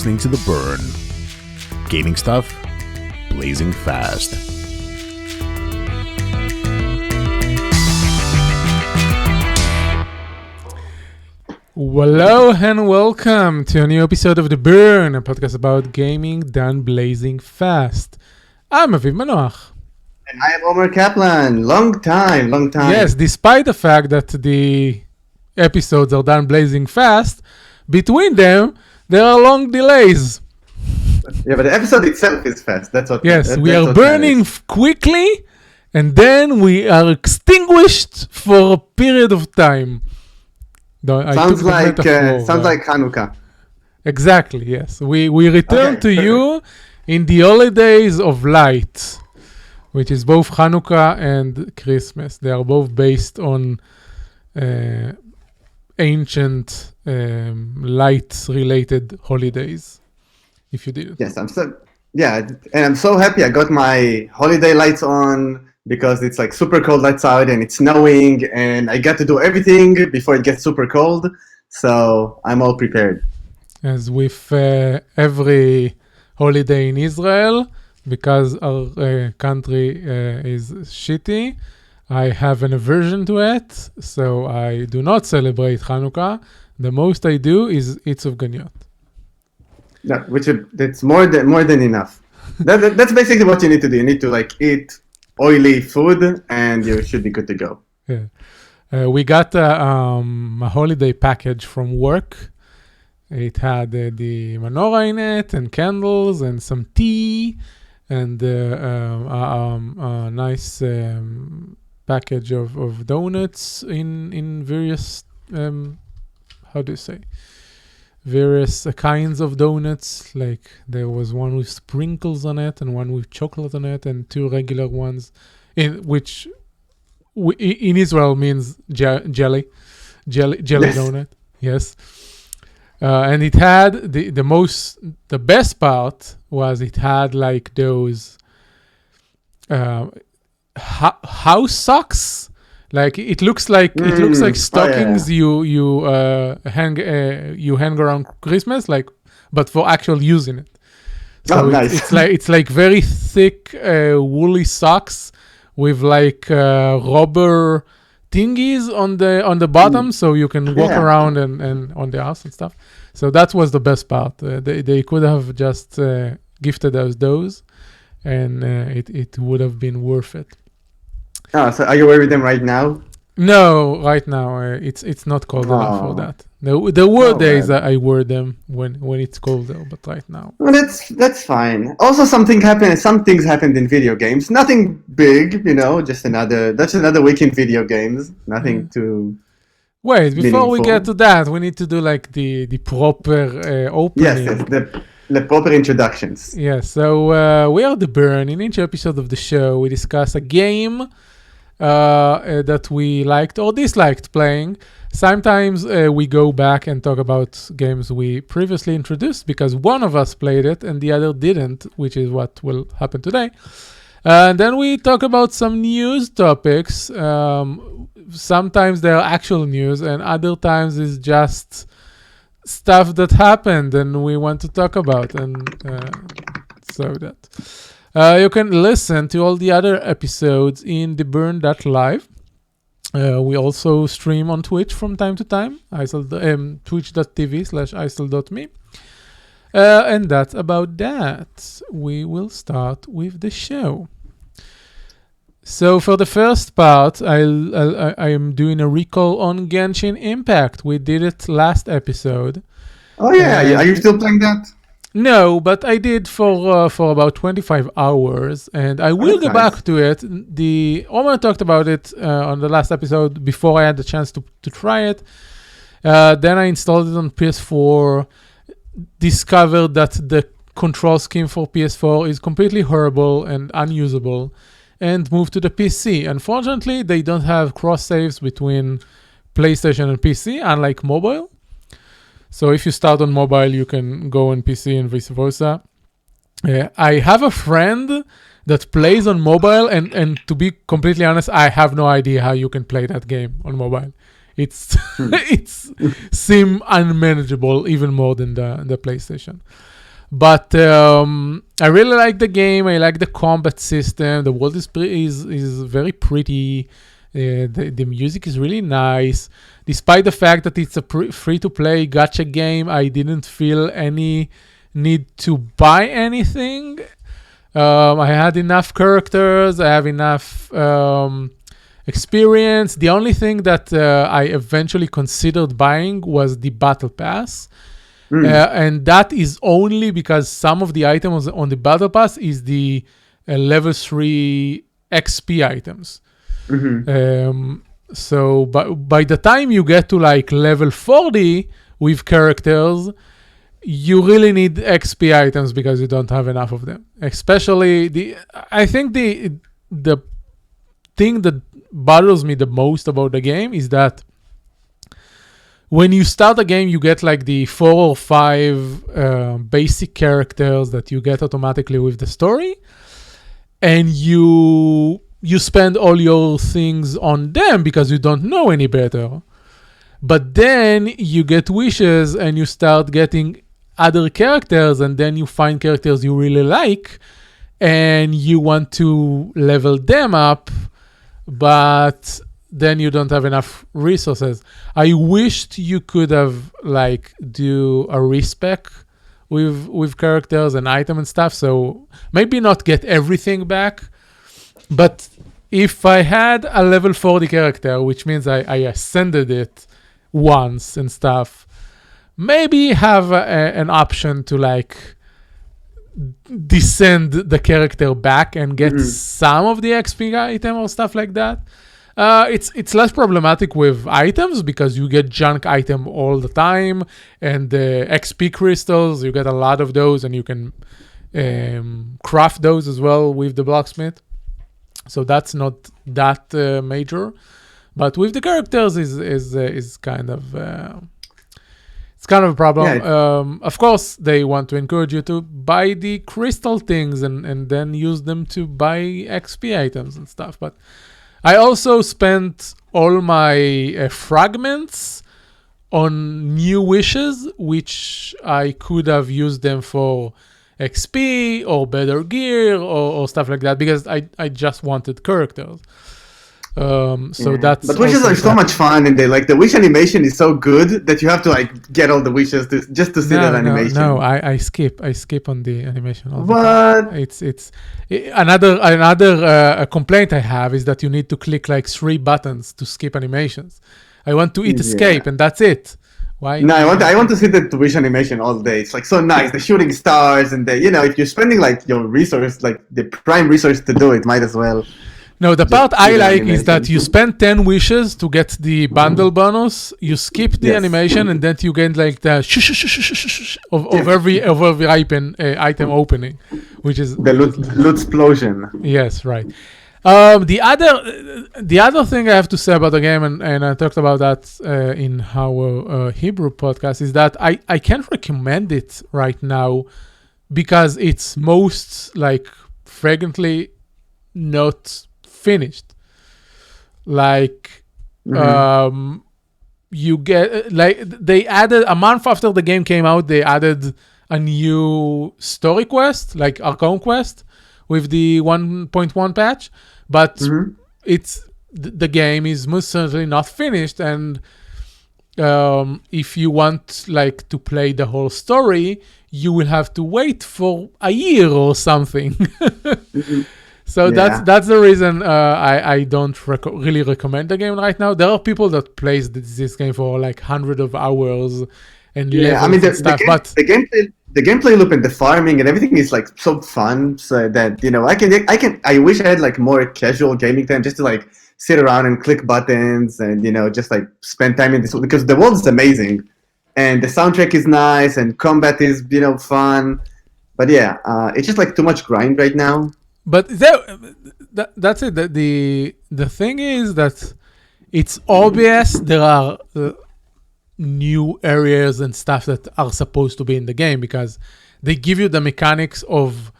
listening to The Burn. Gaming stuff, blazing fast. Hello and welcome to a new episode of The Burn, a podcast about gaming done blazing fast. I'm Aviv Manoach. And I am Omer Kaplan. Long time. Yes, despite the fact that the episodes are done blazing fast, between them, there are long delays. Yeah, but the episode itself is fast. That's what. Yes, we are burning quickly, and then we are extinguished for a period of time. Sounds like Hanukkah. Exactly, yes. We return to you in the holidays of light, which is both Hanukkah and Christmas. They are both based on ancient light-related holidays, if you did. Yes, and I'm so happy I got my holiday lights on because it's like super cold outside and it's snowing and I got to do everything before it gets super cold. So I'm all prepared. As with every holiday in Israel, because our country is shitty, I have an aversion to it, so I do not celebrate Hanukkah. The most I do is eat of Ganyot. No, that's more than enough. That's basically what you need to do. You need to eat oily food, and you should be good to go. Yeah, we got a holiday package from work. It had the menorah in it, and candles, and some tea, and a nice package of donuts in various various kinds of donuts. Like there was one with sprinkles on it and one with chocolate on it and two regular ones, which in Israel means jelly yes. Donut. Yes. And it had the best part was it had like those house socks. Like it looks like stockings you hang around Christmas, but for actual use in it. So nice. it's like very thick woolly socks with like rubber thingies on the bottom, so you can walk around and on the house and stuff. So that was the best part. They could have just gifted us those, and it would have been worth it. Oh, so are you wearing them right now? No, right now it's not cold enough for that. There were days that I wore them when it's colder, but right now. Well, that's fine. Also, some things happened in video games. Nothing big, just another week in video games. Nothing too. Wait, before we get to that, we need to do like the proper opening. Yes, the proper introductions. Yes, so we are The Burn. In each episode of the show, we discuss a game that we liked or disliked playing. Sometimes we go back and talk about games we previously introduced because one of us played it and the other didn't, which is what will happen today. And then we talk about some news topics. Sometimes there are actual news and other times it's just stuff that happened and we want to talk about. And so that. You can listen to all the other episodes in theburn.live. We also stream on Twitch from time to time, twitch.tv/icel.me. And that's about that. We will start with the show. So for the first part, I am doing a recall on Genshin Impact. We did it last episode. Oh yeah, are you still playing that? No, but I did for about 25 hours, and I will go back to it. Omer talked about it on the last episode before I had the chance to try it. Then I installed it on PS4, discovered that the control scheme for PS4 is completely horrible and unusable, and moved to the PC. Unfortunately, they don't have cross-saves between PlayStation and PC, unlike mobile. So if you start on mobile, you can go on PC and vice versa. I have a friend that plays on mobile, and to be completely honest, I have no idea how you can play that game on mobile. It's seem unmanageable even more than the PlayStation. But I really like the game. I like the combat system. The world is very pretty. The music is really nice. Despite the fact that it's a free-to-play gacha game, I didn't feel any need to buy anything. I had enough characters. I have enough experience. The only thing that I eventually considered buying was the Battle Pass. And that is only because some of the items on the Battle Pass is the level 3 XP items. So by the time you get to like level 40 with characters, you really need XP items because you don't have enough of them. Especially I think the thing that bothers me the most about the game is that when you start the game, you get like the 4 or 5 basic characters that you get automatically with the story, and you spend all your things on them because you don't know any better. But then you get wishes and you start getting other characters, and then you find characters you really like and you want to level them up, but then you don't have enough resources. I wished you could have like do a respec with characters and item and stuff, so maybe not get everything back, but if I had a level 40 character, which means I ascended it once and stuff, maybe have an option to like descend the character back and get some of the XP item or stuff like that. It's less problematic with items because you get junk item all the time, and the XP crystals, you get a lot of those, and you can craft those as well with the blacksmith. So that's not that major, but with the characters is kind of it's kind of a problem. Yeah. Of course, they want to encourage you to buy the crystal things and then use them to buy XP items and stuff. But I also spent all my fragments on new wishes, which I could have used them for XP or better gear or stuff like that, because I just wanted characters. That's. But wishes are so much fun, and the wish animation is so good that you have to like get all the wishes just to see that animation. No, I skip on the animation. But it's another complaint I have is that you need to click like 3 buttons to skip animations. I want to escape, and that's it. Why? No, I want to see the wish animation all day. It's like so nice. The shooting stars and if you're spending like your resource, like the prime resource to do it, might as well. No, the part I like is that you spend 10 wishes to get the bundle bonus. You skip the animation, and then you get like the of every item opening, which is the loot explosion. Yes, right. The other thing I have to say about the game, and I talked about that in our Hebrew podcast, is that I can't recommend it right now because it's most like frequently not finished. Like you get like they added a month after the game came out, they added a new story quest, like Archon quest, with the 1.1 patch, but it's the game is most certainly not finished, and if you want like to play the whole story, you will have to wait for a year or something. So that's the reason I don't really recommend the game right now. There are people that plays this game for like hundreds of hours and levels and stuff, but the gameplay loop and the farming and everything is like so fun. So that I wish I had like more casual gaming time just to like sit around and click buttons and just like spend time in this, because the world is amazing and the soundtrack is nice and combat is fun. But it's just like too much grind right now. But that's it. The thing is that it's obvious there are new areas and stuff that are supposed to be in the game, because they give you the mechanics of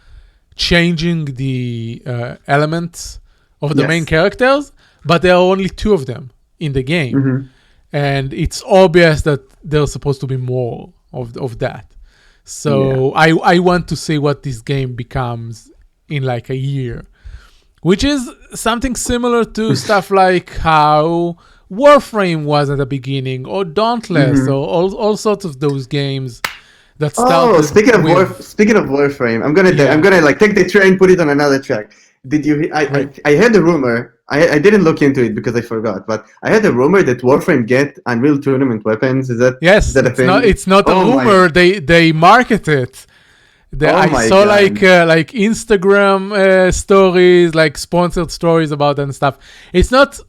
changing the elements of the main characters, but there are only 2 of them in the game. And it's obvious that there's supposed to be more of that. So I want to see what this game becomes in like a year, which is something similar to stuff like how Warframe was at the beginning, or Dauntless, or all sorts of those games that started. Oh, speaking of Warframe, I'm gonna like take the train, put it on another track. Did you? I heard a rumor. I didn't look into it because I forgot, but I heard a rumor that Warframe get Unreal Tournament weapons. Is that yes? a thing? It's not a rumor. They market it. I saw like Instagram stories, like sponsored stories about that and stuff. It's not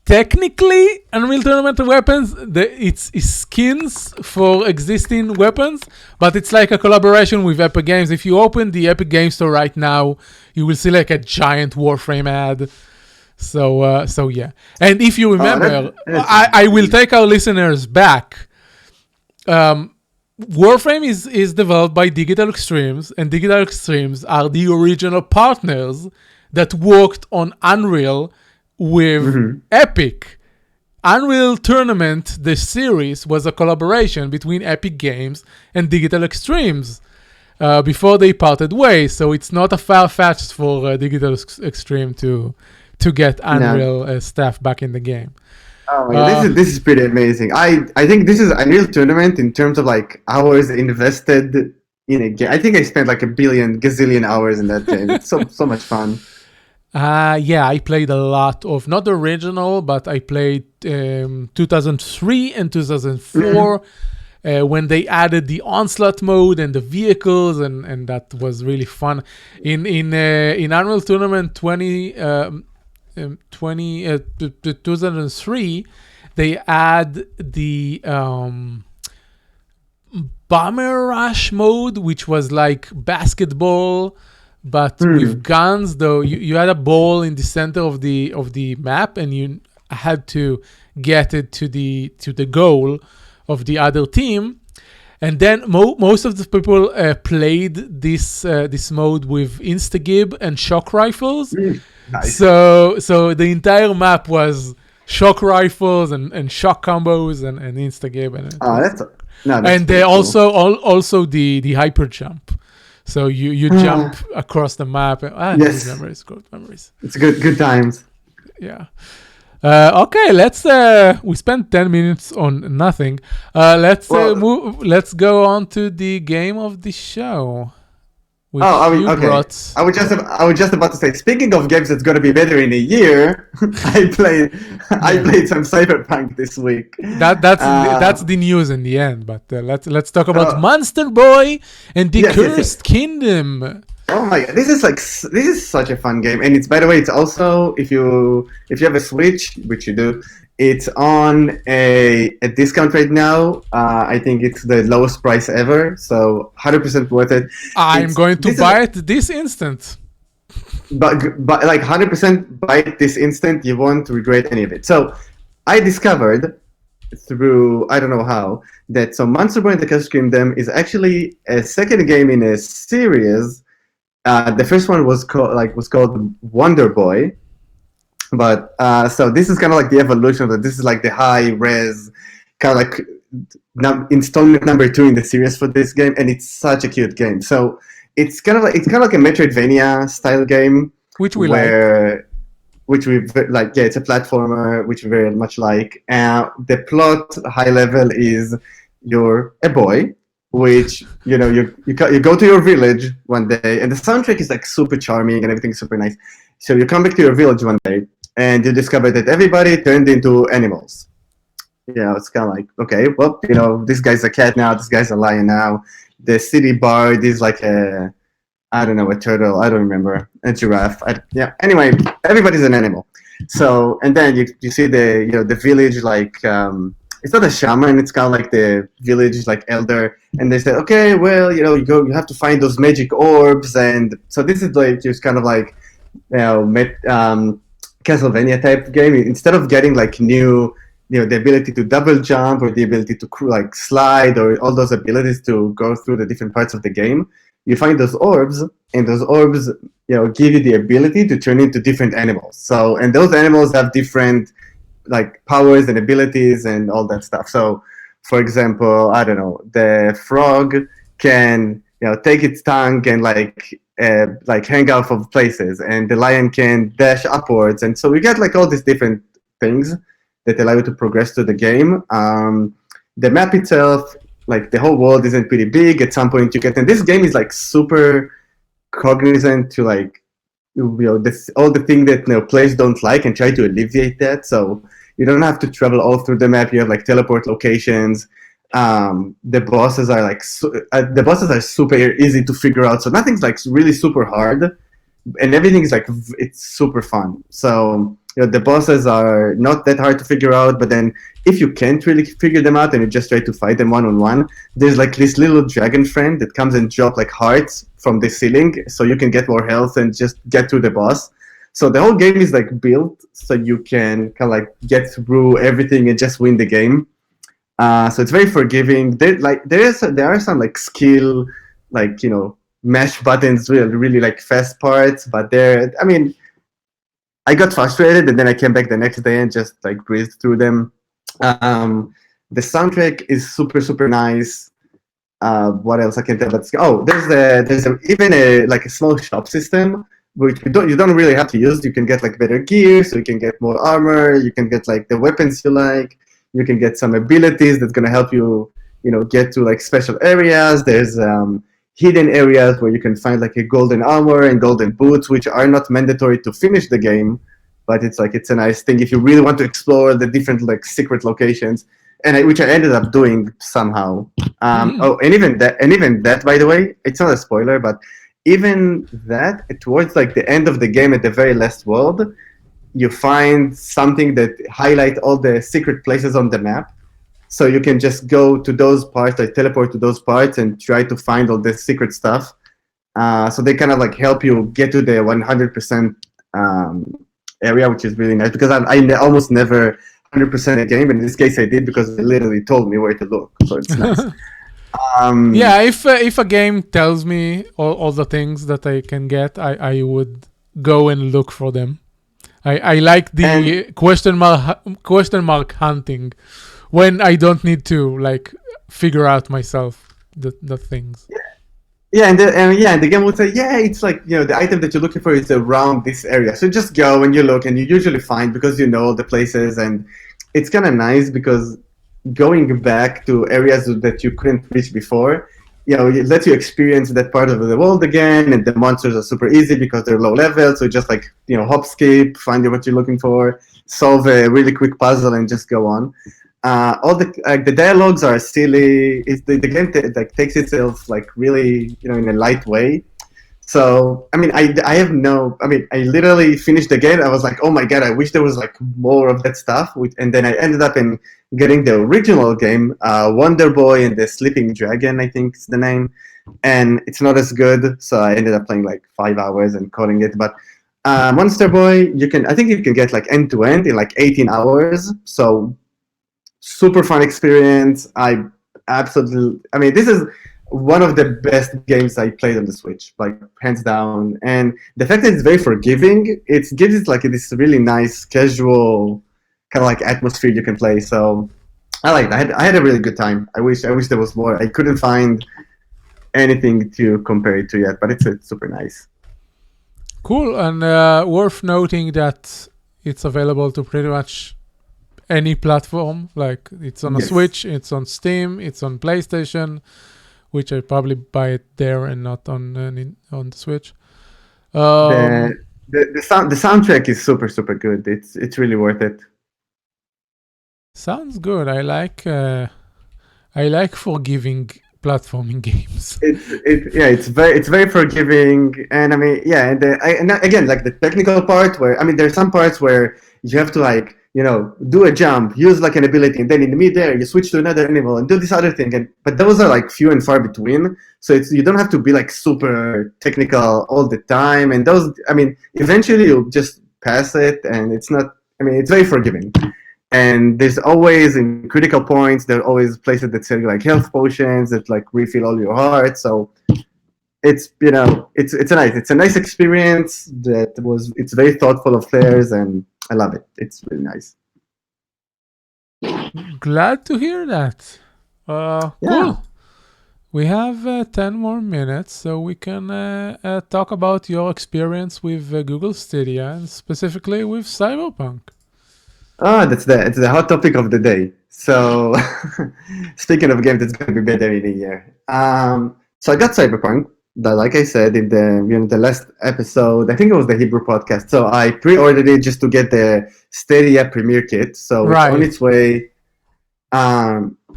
technically Unreal Tournament weapons. It's skins for existing weapons, but it's like a collaboration with Epic Games. If you open the Epic Games Store right now, you will see like a giant Warframe ad. So yeah. And if you remember, I will take our listeners back. Warframe is developed by Digital Extremes, and Digital Extremes are the original partners that worked on Unreal with Epic. Unreal Tournament, the series, was a collaboration between Epic Games and Digital Extremes before they parted ways. So it's not a far-fetched for Digital Extreme to get Unreal staff back in the game. Oh my God, this is pretty amazing. I think this is Unreal Tournament in terms of like hours invested in a game. I think I spent like gazillion hours in that game. It's so much fun. I played a lot of, not the original, but I played 2003 and 2004 when they added the onslaught mode and the vehicles, and that was really fun. In Unreal Tournament 2003, they add the Bomber Rush mode, which was like basketball, but with guns. Though you had a ball in the center of the map, and you had to get it to the goal of the other team. And then most of the people played this mode with Instagib and shock rifles. Nice. So the entire map was shock rifles and shock combos and Instagib. And they also the hyper jump. So you jump across the map. Yes. Good memories. It's good times. Yeah. Okay, let's we spent 10 minutes on nothing. Let's go on to the game of the show. Okay. I was just about to say, speaking of games that's going to be better in a year, I played some Cyberpunk this week. That's the news in the end. But let's talk about Monster Boy and the Cursed Kingdom. Oh my God, this is such a fun game, and by the way, it's also if you have a Switch, which you do, it's on a discount right now. I think it's the lowest price ever, so 100% worth it. I'm going to buy it this instant. But like 100% buy it this instant, you won't regret any of it. So I discovered through, I don't know how, that Monster Boy and the Cursed Kingdom is actually a second game in a series. The first one was called Wonder Boy, but so this is kind of like the evolution of it. This is like the high res kind of like installment number 2 in the series for this game, and it's such a cute game. So it's kind of like a Metroidvania style game, which we like. Yeah, it's a platformer, which we very much like. The plot, high level, is you're a boy. Which you go to your village one day, and the soundtrack is like super charming and everything's super nice. So you come back to your village one day, and you discover that everybody turned into animals. It's kind of like, okay, well, this guy's a cat now, this guy's a lion now. The city bard is like a turtle, I don't remember, a giraffe. Anyway, everybody's an animal. So, and then you see the village like. It's not a shaman, it's kind of like the village like elder, and they said, okay, well, you have to find those magic orbs, and so this is like just kind of like Castlevania type game. Instead of getting like new, the ability to double jump or the ability to like slide or all those abilities to go through the different parts of the game, you find those orbs, and those orbs give you the ability to turn into different animals. So, and those animals have different like powers and abilities and all that stuff. So, for example, I don't know, the frog can take its tongue and like hang out of places, and the lion can dash upwards, and so we get like all these different things that allow you to progress through the game. The map itself, like the whole world isn't pretty big. At some point you get, and this game is like super cognizant to like all the thing that players don't like, and try to alleviate that. So you don't have to travel all through the map. You have like teleport locations. The bosses are super easy to figure out. So nothing's like really super hard, and everything is like it's super fun. So the bosses are not that hard to figure out. But then if you can't really figure them out and you just try to fight them one-on-one, there's like this little dragon friend that comes and drop like hearts from the ceiling, so you can get more health and just get through the boss. So the whole game is like built so you can kind of like get through everything and just win the game. So it's very forgiving. There are some like skill, like mash buttons, really like fast parts, but I got frustrated, and then I came back the next day and just like breezed through them. The soundtrack is super super nice. What else I can tell? There's even a small shop system which you don't really have to use. You can get like better gear, so you can get more armor. You can get like the weapons you like. You can get some abilities that's gonna help you, get to like special areas. There's hidden areas where you can find like a golden armor and golden boots, which are not mandatory to finish the game, but it's a nice thing if you really want to explore the different like secret locations, which I ended up doing somehow. And even that, by the way, it's not a spoiler, but even that, towards like the end of the game, at the very last world, you find something that highlight all the secret places on the map. So you can just go to those parts, like teleport to those parts and try to find all the secret stuff. So they kind of like help you get to the 100% area, which is really nice, because I almost never 100% a game. In this case I did, because they literally told me where to look. So it's nice. If a game tells me all the things that I can get, I would go and look for them. I like the question mark hunting when I don't need to like figure out myself the things. And the game will say, it's like the item that you're looking for is around this area. So just go and you look, and you usually find, because you know the places, and it's kind of nice because going back to areas that you couldn't reach before, it lets you experience that part of the world again, and the monsters are super easy because they're low level, so just like, hop skip, find what you're looking for, solve a really quick puzzle, and just go on. All the dialogues are silly. The game takes itself like really, in a light way. So, I literally finished the game. I was like, oh my God, I wish there was like more of that stuff. And then I ended up getting the original game, Wonder Boy and the Sleeping Dragon, I think is the name. And it's not as good, so I ended up playing like 5 hours and calling it. But Monster Boy, I think you can get like end to end in like 18 hours. So super fun experience. This is one of the best games I played on the Switch, like hands down. And the fact that it's very forgiving, it gives it like this really nice, casual kind of like atmosphere you can play. So I like that. I had a really good time. I wish there was more. I couldn't find anything to compare it to yet, but it's super nice. Cool. And worth noting that it's available to pretty much any platform. Like it's on a Switch, it's on Steam, it's on PlayStation, which I probably buy it there and not on the Switch. The soundtrack is super super good. It's really worth it. Sounds good. I like forgiving platforming games. It's very forgiving, and and again, like the technical part where there's some parts where you have to like do a jump, use like an ability, and then in the midair you switch to another animal and do this other thing. But those are like few and far between. So you don't have to be like super technical all the time. And those, eventually you'll just pass it, and it's not. It's very forgiving. And there's always, in critical points, there are always places that sell you like health potions that like refill all your heart. So it's it's a nice experience. It's very thoughtful of players, and I love it. It's really nice. Glad to hear that. Cool. We have 10 more minutes, so we can talk about your experience with Google Stadia, and specifically with Cyberpunk. Oh, it's the hot topic of the day. So, speaking of games that's going to be better in a year, so I got Cyberpunk. That, like I said in the last episode, I think it was the Hebrew podcast. So I pre-ordered it just to get the Stadia Premiere Kit. So it's on its way.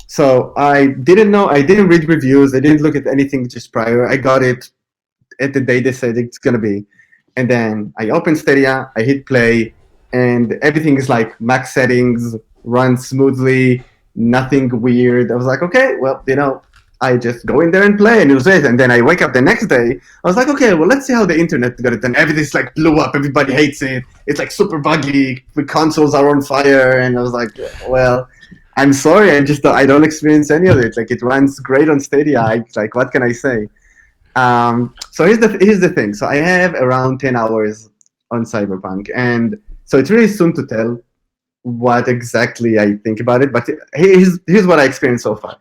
So I didn't know. I didn't read reviews. I didn't look at anything just prior. I got it at the day they said it's gonna be, and then I opened Stadia. I hit play, and everything is like max settings, runs smoothly, nothing weird. I was like, okay, well, I just go in there and play, and it was it. And then I wake up the next day. I was like, okay, well, let's see how the internet got it. And everything's like blew up. Everybody hates it. It's like super buggy. The consoles are on fire. And I was like, well, I'm sorry. I don't experience any of it. Like, it runs great on Stadia. Like, what can I say? So here's the thing. So I have around 10 hours on Cyberpunk, and so it's really soon to tell what exactly I think about it. But here's what I experienced so far.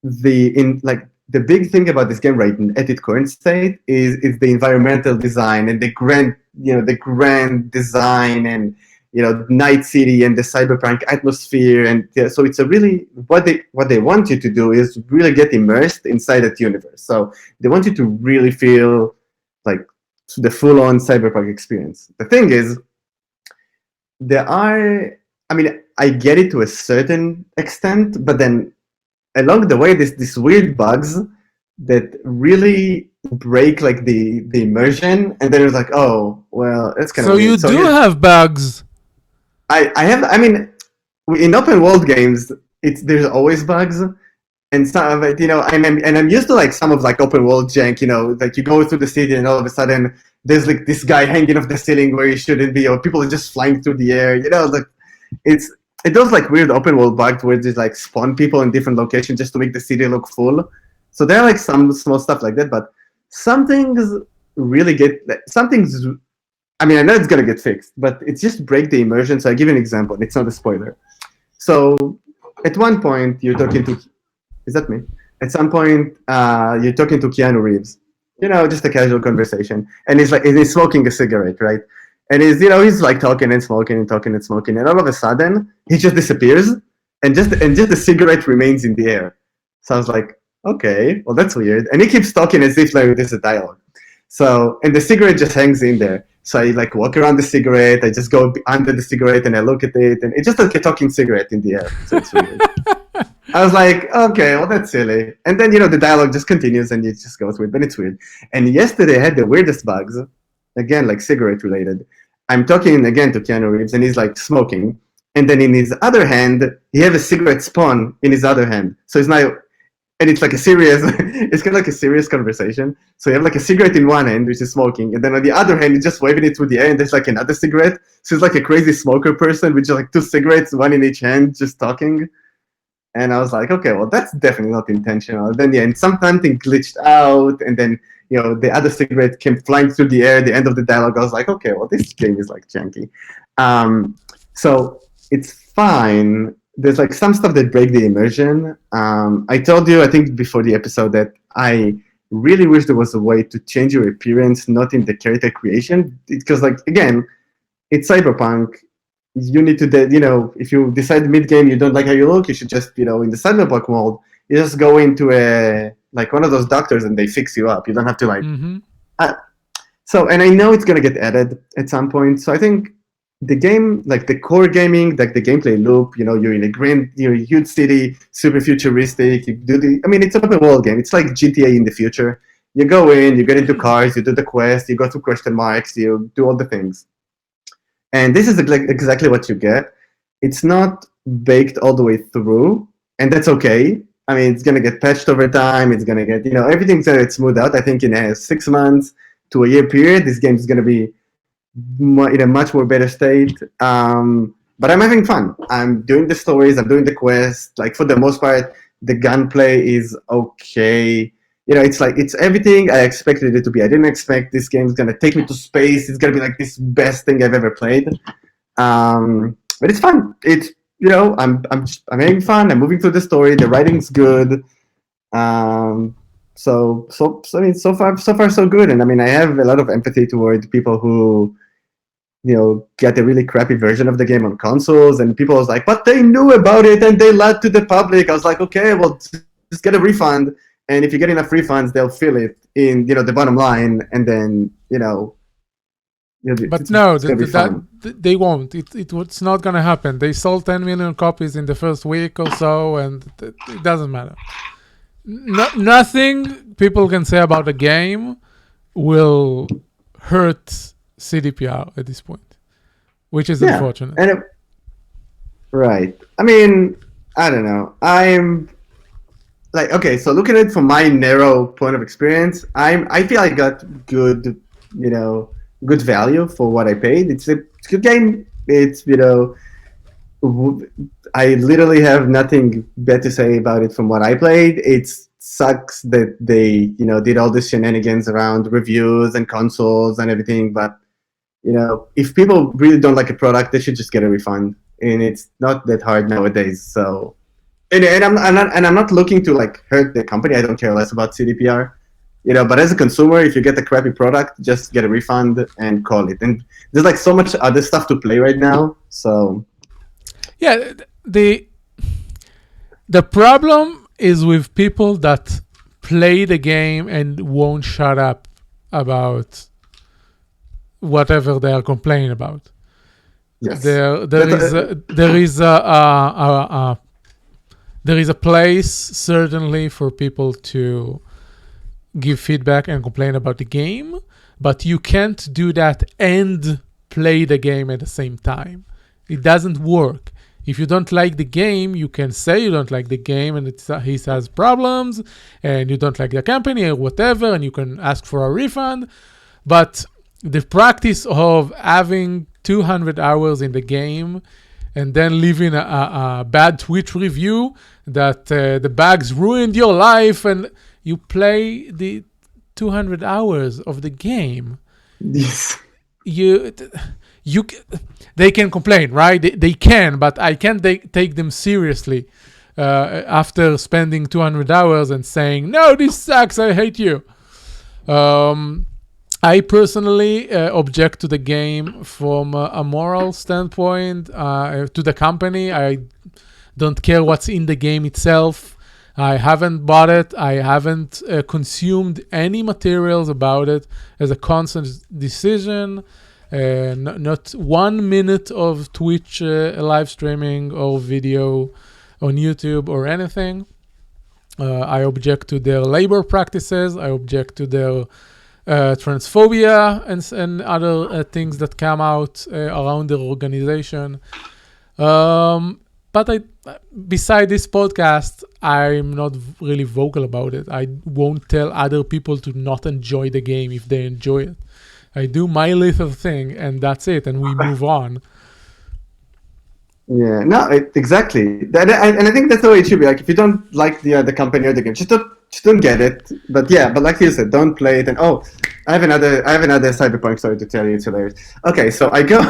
The big thing about this game right at its current state is the environmental design and the grand design and Night City and the cyberpunk atmosphere, and so it's a really what they want you to do is really get immersed inside that universe. So they want you to really feel like the full-on cyberpunk experience. The thing is, I get it to a certain extent, but then along the way, these weird bugs that really break like the immersion, and then it's like, oh well, it's kind of. So weird. You do have bugs. I have. I mean, in open world games, there's always bugs, and some of it, and I'm used to like some of like open world jank. Like you go through the city, and all of a sudden there's like this guy hanging off the ceiling where he shouldn't be, or people are just flying through the air. Like it does like weird open world bugs where they like spawn people in different locations just to make the city look full. So there are like some small stuff like that, but some things really I know it's gonna get fixed, but it's just break the immersion. So I give you an example. It's not a spoiler. So at one point you're talking to, is that me? At some point you're talking to Keanu Reeves. Just a casual conversation, and he's smoking a cigarette, right? And he's like talking and smoking and talking and smoking, and all of a sudden he just disappears, and just the cigarette remains in the air. So I was like, okay, well that's weird. And he keeps talking as if like this is a dialogue. So and the cigarette just hangs in there. So I like walk around the cigarette. I just go under the cigarette and I look at it, and it's just like a talking cigarette in the air. So it's weird. I was like, okay, well that's silly. And then the dialogue just continues and it just goes weird, but it's weird. And yesterday I had the weirdest bugs, again like cigarette related. I'm talking again to Keanu Reeves, and he's like smoking, and then in his other hand he has a cigarette spawn in his other hand. So it's now, and it's like a serious, it's kind of like a serious conversation. So you have like a cigarette in one hand, which is smoking, and then on the other hand he's just waving it through the air, and there's like another cigarette. So it's like a crazy smoker person with just like two cigarettes, one in each hand, just talking. And I was like, okay, well that's definitely not intentional. Then and something glitched out, and then the other cigarette came flying through the air at the end of the dialogue. I was like, okay, well, this game is like janky. So it's fine. There's like some stuff that break the immersion. I told you, I think before the episode, that I really wish there was a way to change your appearance, not in the character creation. Because like, again, it's Cyberpunk. You need to, if you decide mid-game you don't like how you look, you should just, in the Cyberpunk world, you just go into one of those doctors and they fix you up. You don't have to like. Mm-hmm. And I know it's gonna get added at some point. So I think the game, like the core gaming, like the gameplay loop, you're in you're a huge city, super futuristic. You do it's an open world game. It's like GTA in the future. You go in, you get into cars, you do the quest, you go through question marks, you do all the things. And this is exactly what you get. It's not baked all the way through, and that's okay. It's going to get patched over time. It's going to get, everything's going to get smoothed out. I think in a 6 months to a year period, this game is going to be in a much more better state. But I'm having fun. I'm doing the stories. I'm doing the quests. Like, for the most part, the gunplay is okay. It's everything I expected it to be. I didn't expect this game is going to take me to space. It's going to be like this best thing I've ever played. But it's fun. I'm having fun. I'm moving through the story. The writing's good. I mean, so far so good. And I mean, I have a lot of empathy toward people who, get a really crappy version of the game on consoles, and people was like, but they knew about it and they lied to the public. I was like, okay, well, just get a refund, and if you get enough refunds, they'll fill it in, the bottom line, and then, But no, they won't. It's not going to happen. They sold 10 million copies in the first week or so, and it doesn't matter. Nothing people can say about the game will hurt CDPR at this point, which is unfortunate. Right. I mean, I don't know. I'm like, okay, so looking at it from my narrow point of experience, I feel I got good, good value for what I paid. It's a good game. It's, I literally have nothing bad to say about it from what I played. It sucks that they, did all this shenanigans around reviews and consoles and everything. But, if people really don't like a product, they should just get a refund. And it's not that hard nowadays. So, and I'm not looking to like hurt the company. I don't care less about CDPR. But as a consumer, if you get a crappy product, just get a refund and call it. And there's like so much other stuff to play right now. So, yeah, the problem is with people that play the game and won't shut up about whatever they are complaining about. yes. There is a place certainly for people to give feedback and complain about the game, but you can't do that and play the game at the same time. It doesn't work. If you don't like the game, you can say you don't like the game and he has problems and you don't like the company or whatever, and you can ask for a refund. But the practice of having 200 hours in the game and then leaving a bad Twitch review that the bugs ruined your life, and you play the 200 hours of the game. Yes. They can complain, right? They can, but I can't take them seriously after spending 200 hours and saying, no, this sucks, I hate you. I personally object to the game from a moral standpoint, to the company. I don't care what's in the game itself. I haven't bought it. I haven't consumed any materials about it as a conscious decision. Not 1 minute of Twitch live streaming or video on YouTube or anything. I object to their labor practices. I object to their transphobia and other things that come out around their organization. But beside this podcast, I'm not really vocal about it. I won't tell other people to not enjoy the game if they enjoy it. I do my little thing, and that's it, and we move on. Yeah, no, exactly. And I think that's the way it should be. Like, if you don't like the company or the game, just don't get it. But yeah, but like you said, don't play it. And I have another Cyberpunk story to tell you. It's hilarious. Okay, so I go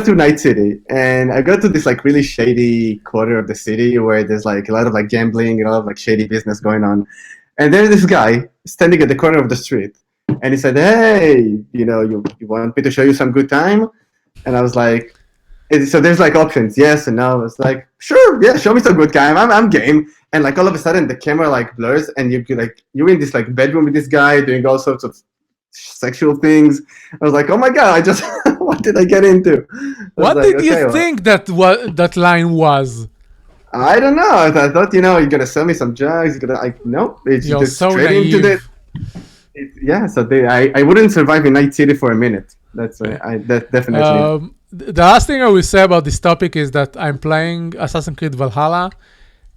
through Night City, and I go to this like really shady quarter of the city where there's like a lot of like gambling and a lot of like shady business going on. And there's this guy standing at the corner of the street, and he said, "Hey, you want me to show you some good time?" And I was like, so there's like options, yes and no. It's like, sure, yeah, show me some good time. I'm game. And like all of a sudden the camera like blurs, and you're in this like bedroom with this guy doing all sorts of sexual things. I was like, oh my god, what did I get into? What did you think that line was? I don't know. I thought, you're gonna sell me some drugs. You're gonna nope. It's you're just so straight naive. into so I wouldn't survive in Night City for a minute. That's that definitely. The last thing I will say about this topic is that I'm playing Assassin's Creed Valhalla.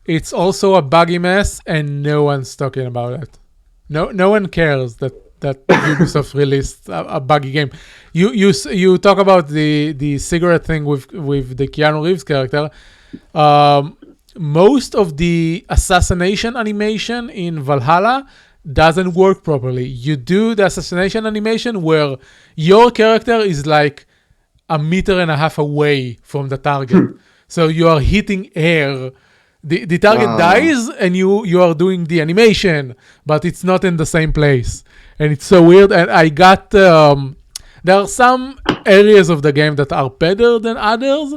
It's also a buggy mess, and no one's talking about it. No one cares that Ubisoft released a buggy game. You talk about the cigarette thing with the Keanu Reeves character. Most of the assassination animation in Valhalla doesn't work properly. You do the assassination animation where your character is like 1.5 meters away from the target. So you are hitting air The target dies and you are doing the animation, but it's not in the same place. And it's so weird. And I got, there are some areas of the game that are better than others.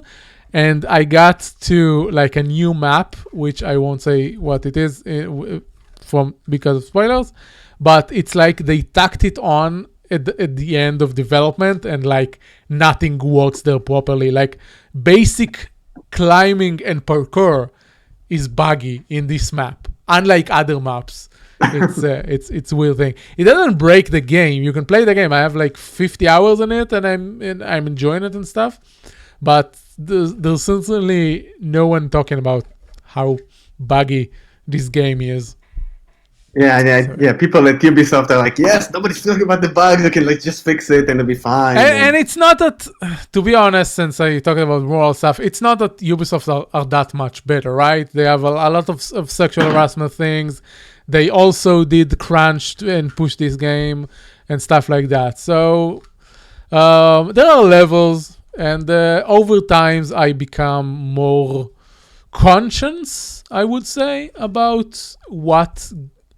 And I got to like a new map, which I won't say what it is because of spoilers. But it's like they tacked it on at the end of development and like nothing works there properly. Like basic climbing and parkour is buggy in this map, unlike other maps. It's a weird thing. It doesn't break the game. You can play the game. I have like 50 hours in it, and I'm enjoying it and stuff. But there's certainly no one talking about how buggy this game is. Yeah. People at Ubisoft are like, yes, nobody's talking about the bugs. You can like just fix it and it'll be fine. And it's not that, to be honest, since I talked about moral stuff, it's not that Ubisoft are that much better, right? They have a lot of sexual harassment things. They also did crunch and push this game and stuff like that. So there are levels, and over times I become more conscious, I would say, about what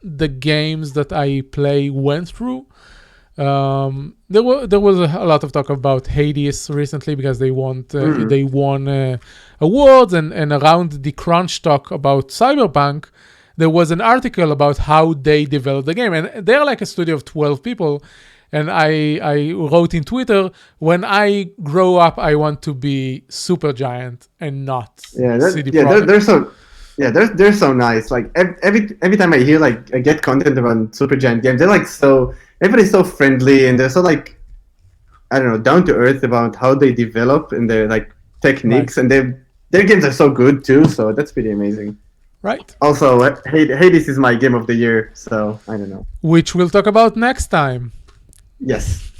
the games that I play went through. There was a lot of talk about Hades recently because they won awards, and around the crunch talk about Cyberpunk, there was an article about how they developed the game, and they're like a studio of 12 people. And I wrote in Twitter, when I grow up, I want to be Supergiant and not CD Projekt. They're so nice. Like every time I hear like I get content about Supergiant games, they're like everybody's so friendly, and they're so like, I don't know, down to earth about how they develop and their like techniques, right. And their games are so good too. So that's pretty amazing. Right. Also, Hades is my game of the year, so I don't know. Which we'll talk about next time. Yes.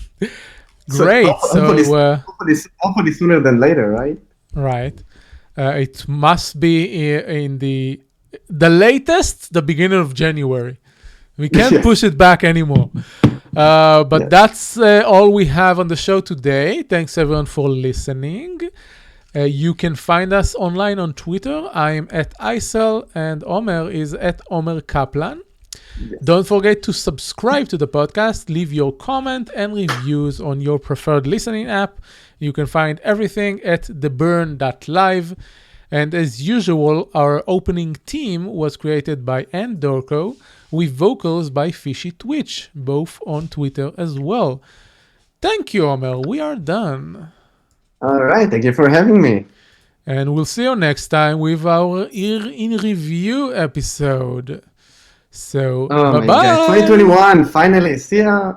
Great. Hopefully sooner than later, right? Right. It must be in the latest, the beginning of January. We can't push it back anymore. But that's all we have on the show today. Thanks everyone for listening. You can find us online on Twitter. I'm at Icel, and Omer is at Omer Kaplan. Yes. Don't forget to subscribe to the podcast, leave your comment and reviews on your preferred listening app. You can find everything at theburn.live. And as usual, our opening theme was created by Ann Dorco with vocals by Fishy Twitch, both on Twitter as well. Thank you, Omer. We are done. All right. Thank you for having me. And we'll see you next time with our Year in Review episode. So, bye-bye. 2021, finally. See ya.